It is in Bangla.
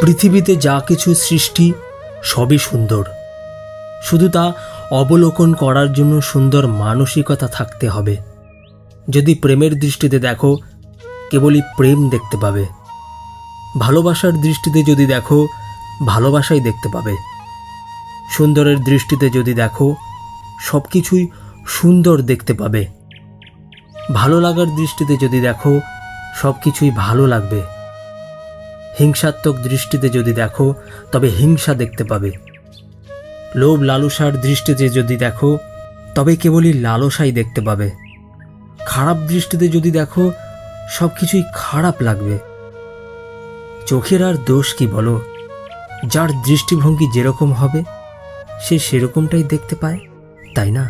পৃথিবীতে যা কিছু সৃষ্টি সবই সুন্দর, শুধু তা অবলোকন করার জন্য সুন্দর মানসিকতা থাকতে হবে। যদি প্রেমের দৃষ্টিতে দেখো, কেবলই প্রেম দেখতে পাবে। ভালোবাসার দৃষ্টিতে যদি দেখো, ভালোবাসাই দেখতে পাবে। সুন্দরের দৃষ্টিতে যদি দেখো, সব কিছুই সুন্দর দেখতে পাবে। ভালো লাগার দৃষ্টিতে যদি দেখো, সব কিছুই ভালো লাগবে। হিংসাত্মক দৃষ্টিতে যদি দেখো, তবে হিংসা দেখতে পাবে। লোভ লালসার দৃষ্টিতে যদি দেখো, তবে কেবলই লালসাই দেখতে পাবে। খারাপ দৃষ্টিতে যদি দেখো, সব কিছুই খারাপ লাগবে। চোখের আর দোষ কি বলো? যার দৃষ্টিভঙ্গি যেরকম হবে, সে সেরকমটাই দেখতে পায়, তাই না?